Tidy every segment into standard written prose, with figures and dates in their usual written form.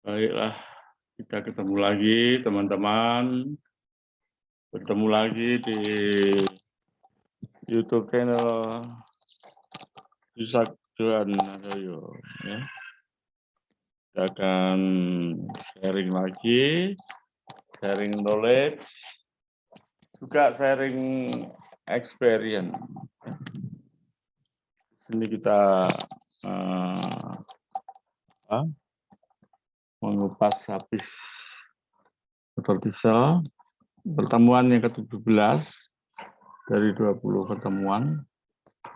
Baiklah, kita ketemu lagi teman-teman. Bertemu lagi di YouTube channel Yusak Johan Haryoyo. Ya. Kita akan sharing lagi, sharing knowledge, juga sharing experience. Ini kita mengupas habis motor diesel pertemuan yang ke-17 dari 20 pertemuan.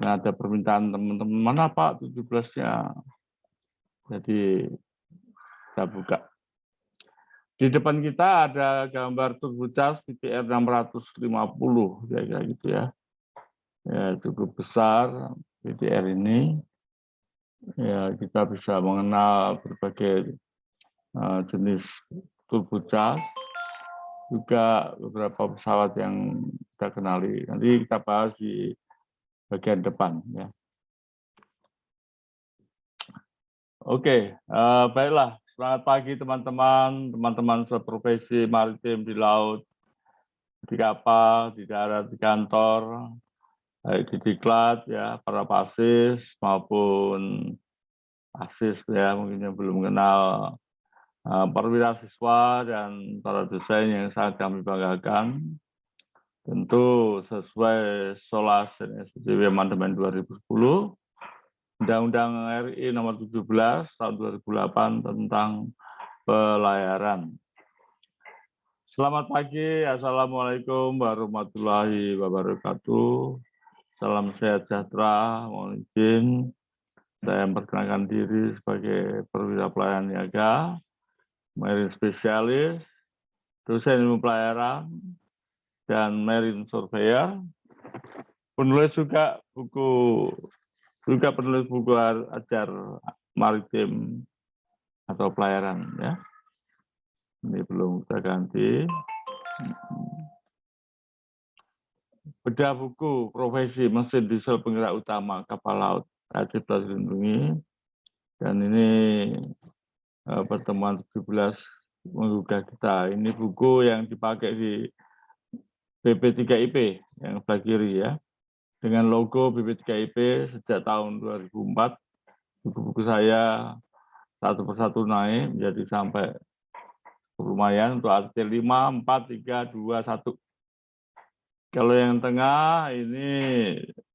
Nah, ada permintaan teman-teman, mana Pak 17-nya? Jadi kita buka. Di depan kita ada gambar turbocharged VTR 650, kira-kira gitu ya. Ya, cukup besar VTR ini. Ya, kita bisa mengenal berbagai jenis turbocharged, juga beberapa pesawat yang kita kenali. Nanti kita bahas di bagian depan ya. Oke, baiklah. Selamat pagi teman-teman seprofesi maritim di laut, di kapal, di darat, di kantor, baik di diklat ya, para pasis maupun asis ya, mungkin yang belum mengenal perwira siswa dan para dosen yang sangat kami banggakan. Tentu sesuai SOLAS dan SDW Amandemen 2010, Undang-Undang RI Nomor 17 Tahun 2008 tentang pelayaran. Selamat pagi, Assalamualaikum warahmatullahi wabarakatuh. Salam sehat sejahtera, mohon izin saya memperkenalkan diri sebagai perwira pelayaran niaga, marine spesialis, dosen ilmu pelayaran, dan marine surveyor. Penulis juga penulis buku ajar maritim atau pelayaran ya. Ini belum kita ganti. Bedah buku profesi mesin diesel penggerak utama kapal laut Cipta Dilindungi. Dan ini pertemuan 17 menggugah kita. Ini buku yang dipakai di BP3IP yang sebelah kiri ya. Dengan logo BP3IP sejak tahun 2004. Buku-buku saya satu persatu naik menjadi sampai lumayan untuk artikel 5, 4, 3, 2, 1. Kalau yang tengah ini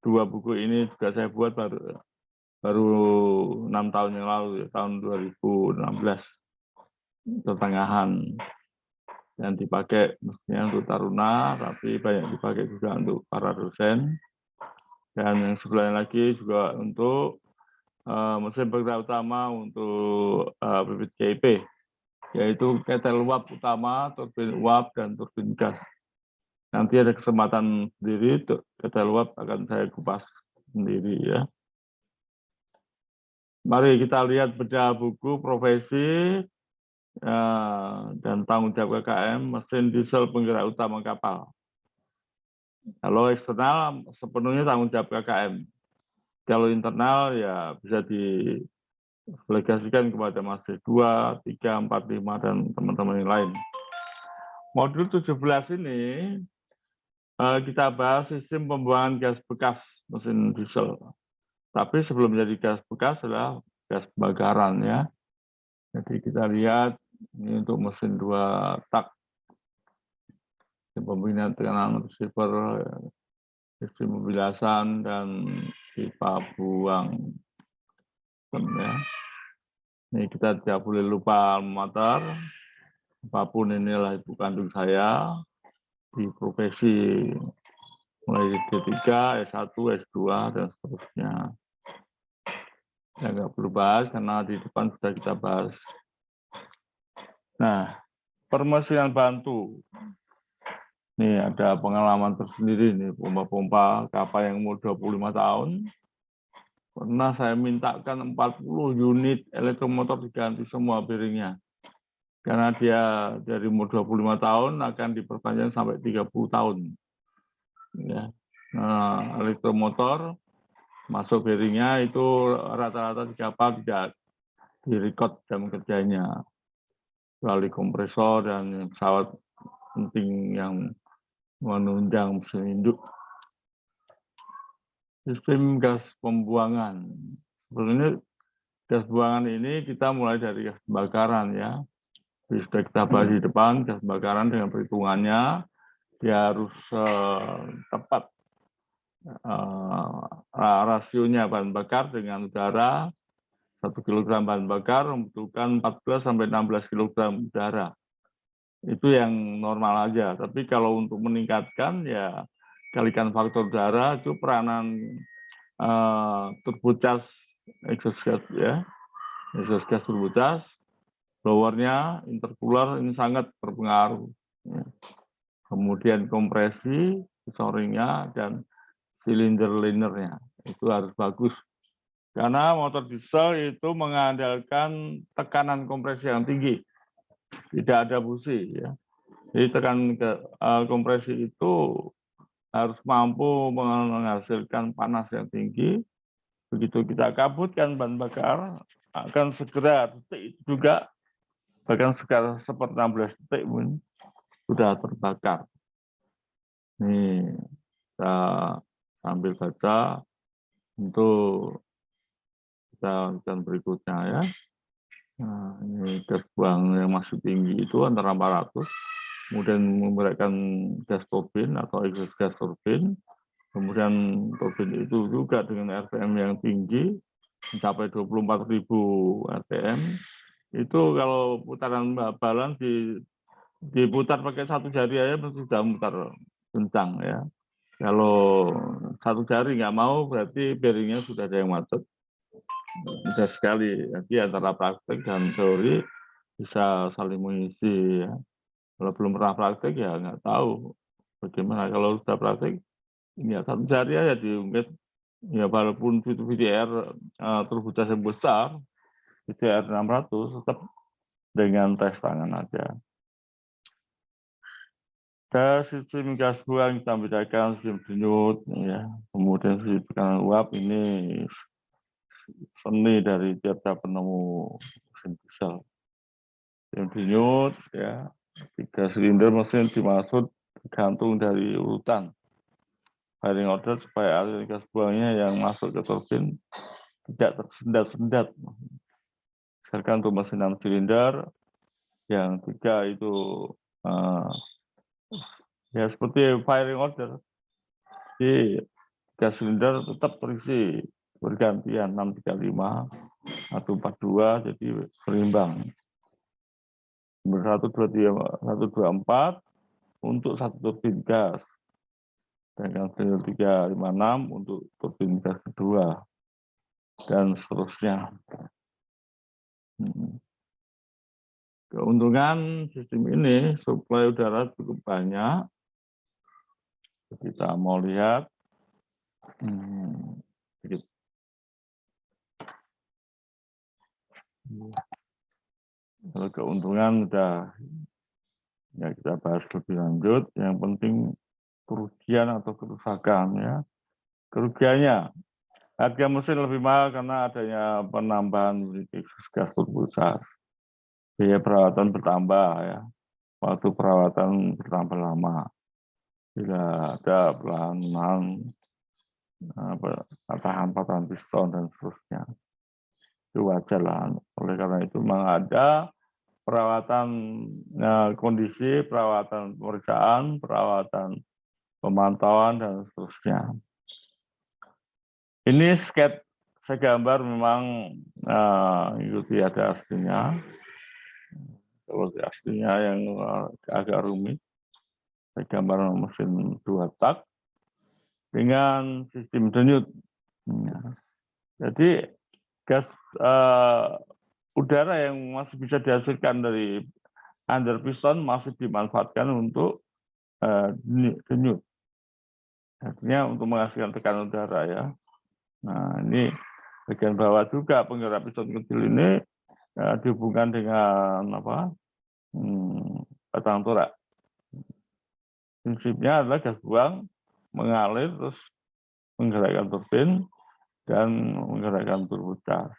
dua buku ini juga saya buat baru 6 tahun yang lalu, tahun 2016 pertengahan, yang dipakai mestinya untuk taruna, tapi banyak dipakai juga untuk para dosen. Dan yang sebelahnya lagi juga untuk mesin penggerak utama untuk BPKIP, yaitu ketel uap utama, turbin uap, dan turbin gas. Nanti ada kesempatan sendiri, ketel uap akan saya kupas sendiri ya. Mari kita lihat bedah buku profesi dan tanggung jawab KKM mesin diesel penggerak utama kapal. Kalau eksternal sepenuhnya tanggung jawab KKM. Kalau internal ya bisa didelegasikan kepada Masih 2, 3, 4, 5 dan teman-teman yang lain. Modul 17 ini kita bahas sistem pembuangan gas bekas mesin diesel. Tapi sebelum menjadi gas bekas adalah gas pembakaran ya. Jadi kita lihat ini untuk mesin 2 tak, pembinaan tekanan receiver, sistem pembilasan dan pipa buang. Ya. Ini kita tidak boleh lupa alma mater. Apapun inilah ibu kandung saya di profesi mulai D3, S1, S2 dan seterusnya. Saya nggak perlu bahas karena di depan sudah kita bahas. Nah, permesinan bantu. Ini ada pengalaman tersendiri nih, pompa-pompa kapal yang umur 25 tahun. Pernah saya mintakan 40 unit elektromotor diganti semua bearingnya. Karena dia dari umur 25 tahun akan diperpanjang sampai 30 tahun. Ya. Nah, elektromotor masuk bearingnya itu rata-rata di kapal tidak direkod jam kerjanya. kecuali kompresor dan pesawat penting yang menunjang mesin induk. Sistem gas pembuangan. Sebenarnya gas buangan ini kita mulai dari gas pembakaran ya. Sudah kita bahas di depan, gas pembakaran dengan perhitungannya dia harus tepat rasionya bahan bakar dengan udara. 1 kg bahan bakar membutuhkan 14 sampai 16 kg udara. Itu yang normal aja. Tapi kalau untuk meningkatkan ya kalikan faktor udara itu peranan turbocas exhaust gas ya. Exhaust gas turbocas, blowernya, intercooler ini sangat berpengaruh. Ya. Kemudian kompresi, shoringnya, dan silinder linernya itu harus bagus. Karena motor diesel itu mengandalkan tekanan kompresi yang tinggi, tidak ada busi. Ya. Jadi tekanan kompresi itu harus mampu menghasilkan panas yang tinggi. Begitu kita kabutkan bahan bakar, akan segera detik juga, bahkan sekitar 16 detik pun sudah terbakar. Nih, kita sambil baca untuk kita akan berikutnya ya. Nah, ini gas buang yang masih tinggi itu antara 400, kemudian memberikan gas turbin atau exhaust gas turbin, kemudian turbin itu juga dengan RPM yang tinggi, mencapai 24.000 RPM. Itu kalau putaran balan diputar pakai satu jari aja sudah mutar kencang ya. Kalau satu jari nggak mau berarti bearingnya sudah ada yang macet. Mudah sekali. Jadi antara praktek dan teori bisa saling mengisi. Ya. Kalau belum pernah praktek ya nggak tahu bagaimana. Kalau sudah praktek, ya satu jari aja diungkit. Ya walaupun itu VCR turbocas yang besar, VCR 600 tetap dengan tes tangan aja. Tes sistem gas buang kita bedakan sistem denyut, ya. Kemudian sistem tekanan uap ini seni dari tiap-tiap penemu mesin diesel. Sistem denyut, ya, 3 silinder mesin dimaksud tergantung dari urutan firing order supaya aliran gas buangnya yang masuk ke turbin tidak tersendat-sendat. Misalkan untuk mesin 6 silinder, yang 3 itu ya seperti firing order. Jadi gas silinder tetap terisi bergantian 635 atau 42 jadi berimbang. Nomor 124 untuk satu turbin gas. Dan silinder 356 untuk turbin gas kedua dan seterusnya. Keuntungan sistem ini suplai udara cukup banyak. Kita mau lihat kalau keuntungan sudah ya kita bahas lebih lanjut. Yang penting kerugian atau kerusakan ya. Kerugiannya harga mesin lebih mahal karena adanya penambahan unit exhaust gas turbocas. Biaya perawatan bertambah ya. Waktu perawatan bertambah lama. Bila ada pelahanan patahan piston dan seterusnya. Itu wajar lah. Oleh karena itu memang ada perawatan kondisi, perawatan pemeriksaan, perawatan pemantauan, dan seterusnya. Ini sketch saya gambar memang ikuti ada aslinya. Kalau aslinya yang agak rumit, saya gambar mesin 2 tak dengan sistem denyut. Jadi gas udara yang masih bisa dihasilkan dari under piston masih dimanfaatkan untuk denyut. Artinya untuk menghasilkan tekanan udara ya. Nah ini bagian bawah juga penggerak piston kecil ini dihubungkan dengan batang torak. Prinsipnya adalah gas buang mengalir terus menggerakkan turbin dan menggerakkan turbocas.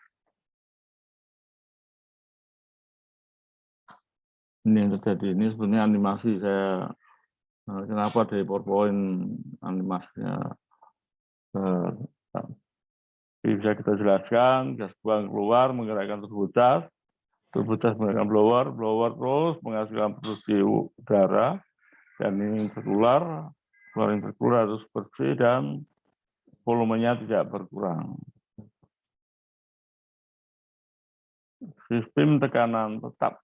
Ini yang terjadi. Ini sebenarnya animasi saya. Kenapa dari PowerPoint animasinya bisa kita jelaskan. Gas buang keluar menggerakkan turbocharge menggerakkan blower terus menghasilkan produksi udara, dan ini berkeluar harus bersih dan volumenya tidak berkurang. Sistem tekanan tetap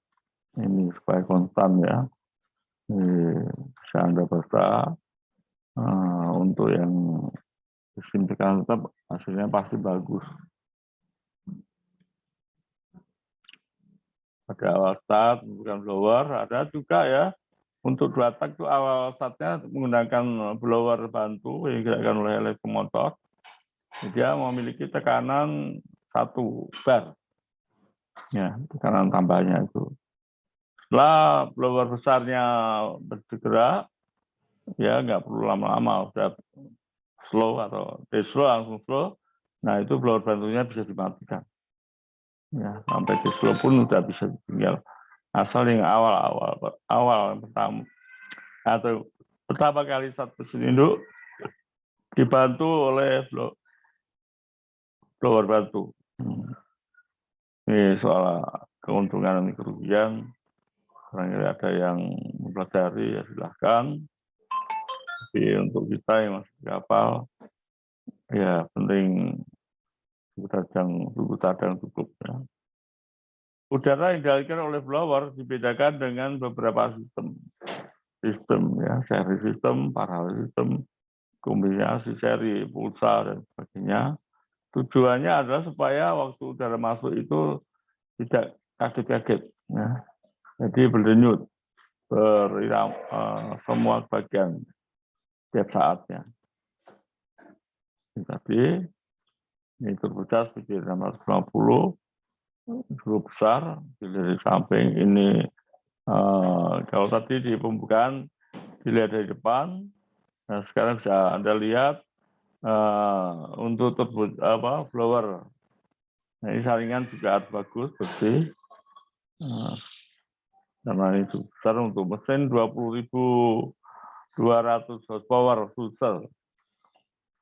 ini supaya konstan ya. Ini bisa Anda baca. Untuk yang sistem tekanan tetap hasilnya pasti bagus. Ada awal start, bukan blower, ada juga ya. Untuk 2 tak itu awal startnya menggunakan blower bantu yang digerakkan oleh elektromotor. Dia memiliki tekanan 1 bar. Ya, tekanan tambahnya itu. Setelah blower besarnya bergerak, ya nggak perlu lama-lama, sudah slow atau slow langsung slow. Nah itu blower bantunya bisa dimatikan. Ya, sampai di slow pun sudah bisa ditinggal. Asal yang awal pertama atau pertama kali saat mesin induk dibantu oleh blower bantu. Ini soal keuntungan dan kerugian. Barangkali ada yang mempelajari ya silahkan. Tapi untuk kita yang masih di kapal, ya penting buku cadang cukup. Ya. Udara yang dialirkan oleh blower dibedakan dengan beberapa sistem ya, seri sistem, paralel sistem, kombinasi seri, pulsa dan sebagainya. Tujuannya adalah supaya waktu udara masuk itu tidak kaget-kaget. Ya. Jadi berdenyut semua bagian setiap saatnya. Tapi ini turbocharge seperti 650 cukup besar dari samping ini. Kalau tadi di pembukaan dilihat dari depan, nah sekarang bisa Anda lihat untuk blower. Nah, ini saringan juga bagus, bersih. Karena ini besar untuk mesin 20.200 horsepower Sulzer.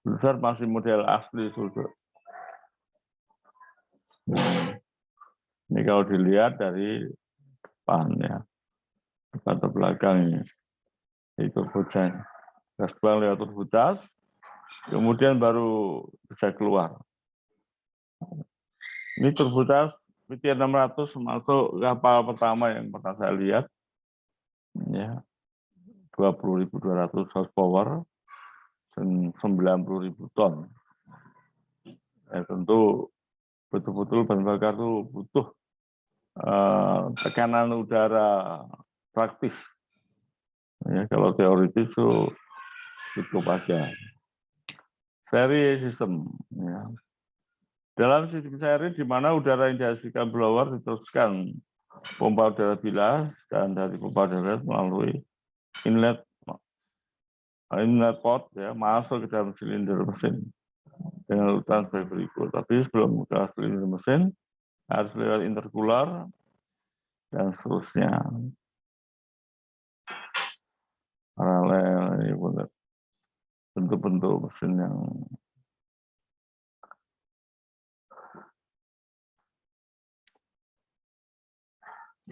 Sulzer masih model asli Sulzer. Ini kalau dilihat dari depan ya, depan atau belakang ini, itu turbocharge. Gas buang lewat turbocharge, kemudian baru bisa keluar. Ini turbocharge PT600 masuk kapal pertama yang pernah saya lihat, ya 20.200 horsepower dan 90.000 ton. Ya, tentu betul-betul bahan bakar itu butuh tekanan udara praktis. Ya, kalau teoritis itu cukup aja. Seri sistem. Ya. Dalam sistem seri di mana udara yang dihasilkan blower diteruskan pompa udara bilas dan dari pompa udara melalui inlet port ya masuk ke dalam silinder mesin dengan urutan sebagai berikut. Tapi sebelum ke silinder mesin harus lewat intercooler dan seterusnya. Paralel ini bentuk-bentuk mesin yang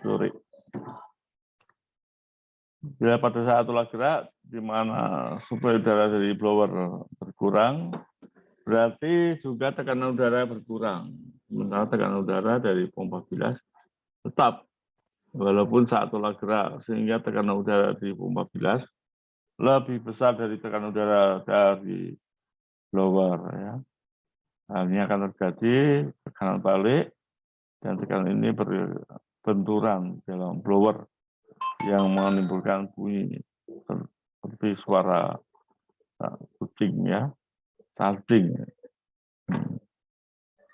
sulit. Bila pada saat ulah gerak, di mana suplai udara dari blower berkurang, berarti juga tekanan udara berkurang. Sementara tekanan udara dari pompa bilas tetap, walaupun saat ulah gerak, sehingga tekanan udara di pompa bilas lebih besar dari tekanan udara dari blower. Ya. Hal ini akan terjadi tekanan balik, dan tekanan ini berbenturan dalam blower yang menimbulkan bunyi seperti suara kucing ya, salting.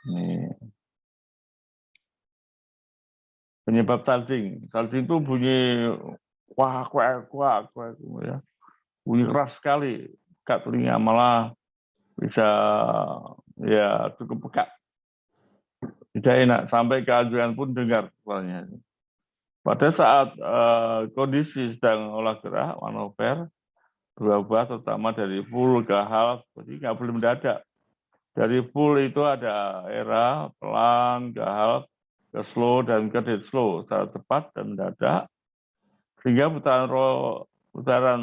Ini penyebab salting. Salting itu bunyi kuak ya, bunyi keras sekali, dekat telinga, malah bisa ya cukup pekat. Tidak enak, sampai keajuan pun dengar suaranya. Pada saat kondisi sedang olah gerak, manuver, berubah terutama dari full ke half, jadi nggak boleh mendadak. Dari full itu ada era, pelan, ke half, ke slow, dan ke dead slow, secara cepat dan mendadak, sehingga putaran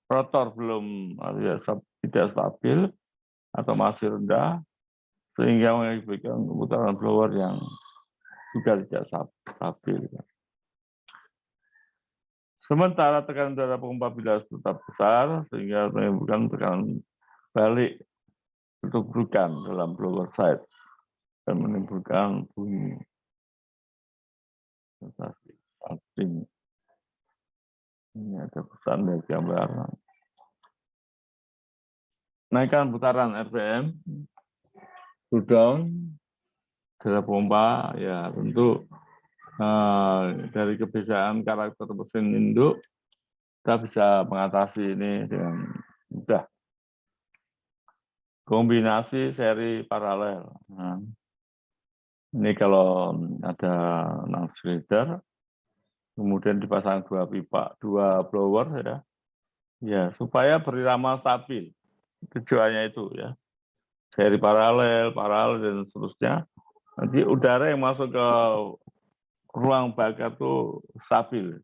rotor belum ya, tidak stabil atau masih rendah, sehingga mengakibatkan putaran blower yang juga tidak stabil. Sementara tekanan udara pompa bilas tetap besar, sehingga menimbulkan tekanan balik bertuburan dalam blower side dan menimbulkan bunyi sensasi asing. Ini ada pesan dari gambar. Naikkan putaran RPM, cool down, udara pompa, ya tentu dari kebiasaan karakter mesin induk, kita bisa mengatasi ini dengan mudah. Kombinasi seri paralel. Nah, ini kalau ada 6 silinder, kemudian dipasang 2 pipa, 2 blower ya supaya berirama stabil. Tujuannya itu ya, seri paralel, dan seterusnya. Nanti udara yang masuk ke ruang bakar itu stabil,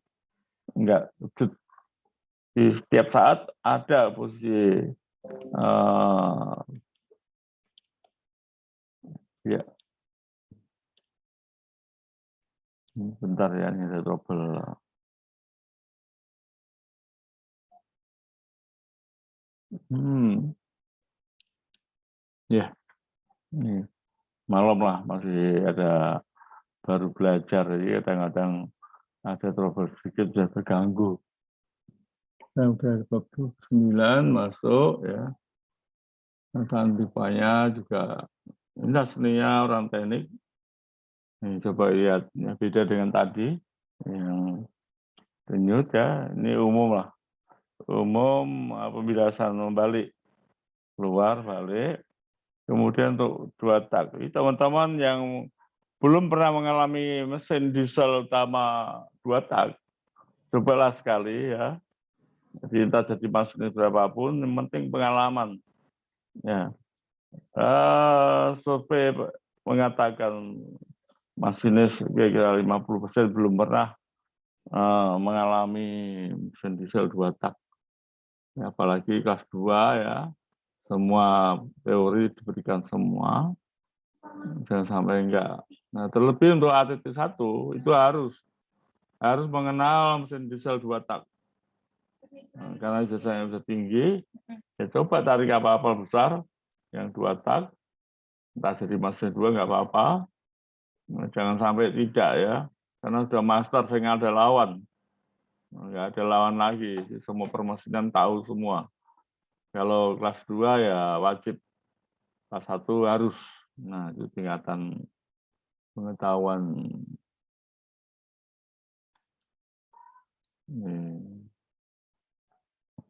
enggak di setiap saat ada posisi ya. Bentar ya, ini ada trouble. Ya, ini malam lah, masih ada baru belajar, jadi kadang-kadang ada trouble sedikit, sudah terganggu. Yang udah 29 masuk ya. Pesan pipanya juga, ini seninya orang teknik. Ini coba lihat, ya, beda dengan tadi yang denyut ya. Ini umum lah, umum pembilasan membalik, keluar balik. Kemudian untuk 2 tak. Ini teman-teman yang belum pernah mengalami mesin diesel utama 2 tak, cobalah sekali ya. Jadi entah jadi masinis berapapun, yang penting pengalaman. Ya, survei mengatakan masinis kira-kira 50% belum pernah mengalami mesin diesel 2 tak. Ya, apalagi kelas 2 ya, semua teori diberikan semua, jangan sampai enggak. Nah, terlebih untuk ATT 1 itu harus mengenal mesin diesel 2 tak. Nah, karena jasanya sudah tinggi, ya coba tarik kapal besar yang 2 tak, entah jadi mesin 2 nggak apa-apa. Nah, jangan sampai tidak ya, karena sudah master sehingga ada lawan. Nggak ada lawan lagi, semua permesinan tahu semua. Kalau kelas 2 ya wajib, kelas 1 harus. Nah, itu tingkatan pengetahuan.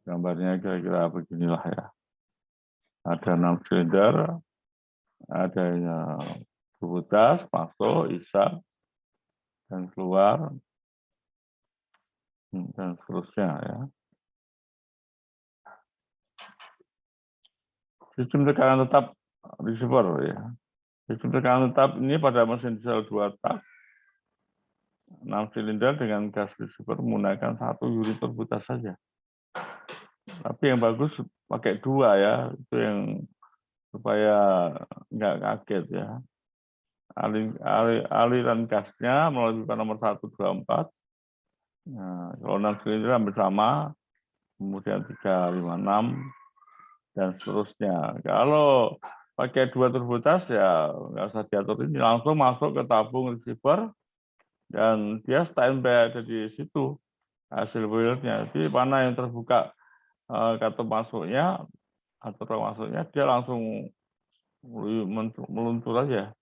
Gambarnya kira-kira beginilah ya. Ada 6 silinder, adanya tubutas, masuk, isa, dan keluar, dan seterusnya ya. Sistem tekanan tetap receiver ya. Sistem tekanan tetap ini pada mesin diesel 2 tak, 6 silinder dengan gas receiver menggunakan 1 unit tubutas saja. Tapi yang bagus pakai 2 ya, itu yang supaya nggak kaget ya. Aliran gasnya melalui pipa nomor 124. Nah, kalau 6 silinder hampir sama, kemudian 356 dan seterusnya. Kalau pakai 2 turbotas ya nggak usah diatur, ini langsung masuk ke tabung receiver dan dia standby ada di situ hasil boilernya. Jadi mana yang terbuka katup masuknya atau ruang masuknya, dia langsung meluncur aja.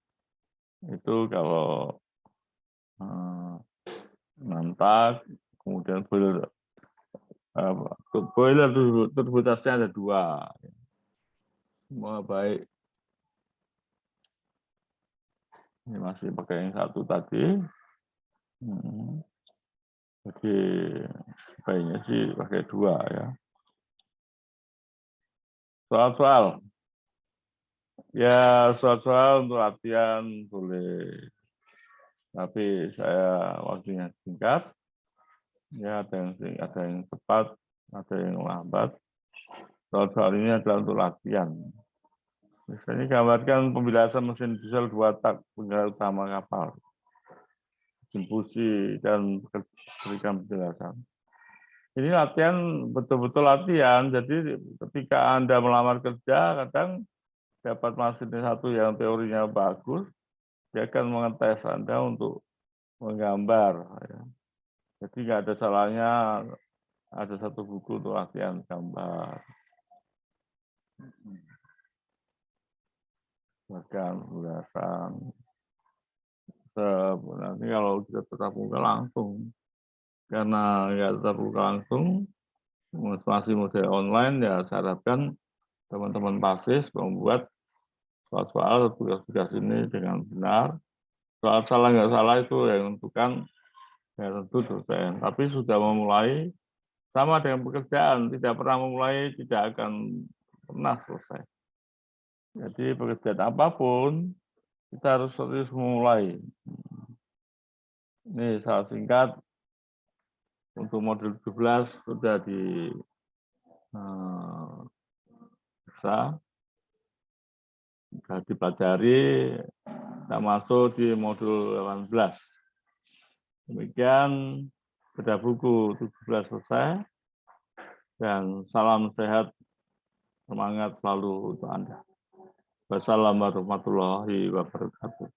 Itu kalau mantak, kemudian boiler turbotasnya ada 2. Semua baik. Ini masih pakai yang 1 tadi. Jadi baiknya sih pakai 2 ya. Soal-soal. Ya, soal-soal untuk latihan boleh. Tapi saya waktunya singkat. Ya, ada yang cepat, ada yang lambat. Soal-soal ini adalah untuk latihan. Misalnya gambarkan pembilasan mesin diesel 2 tak penggerak utama kapal. Diskusi dan berikan penjelasan. Ini latihan, betul-betul latihan. Jadi ketika Anda melamar kerja, kadang dapat mahasiswa satu yang teorinya bagus, dia akan mengetes Anda untuk menggambar. Ya. Jadi nggak ada salahnya ada satu buku untuk latihan gambar. Bahkan ulasan. Nanti kalau kita tetap muka langsung, karena nggak tetap muka langsung, masih model online, ya saya harapkan teman-teman PASIS membuat soal-soal tugas-tugas ini dengan benar. Soal salah nggak salah itu yang menentukan ya tentu dosen. Tapi sudah memulai, sama dengan pekerjaan, tidak pernah memulai, tidak akan pernah selesai. Jadi pekerjaan apapun, kita harus serius memulai. Ini salah singkat, untuk modul 17 sudah bisa dipelajari, kita masuk di modul 18. Demikian bedah buku 17 selesai, dan salam sehat, semangat selalu untuk Anda. Wassalamualaikum warahmatullahi wabarakatuh.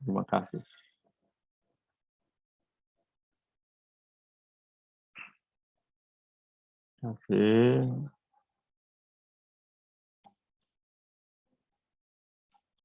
Terima kasih. Terima kasih.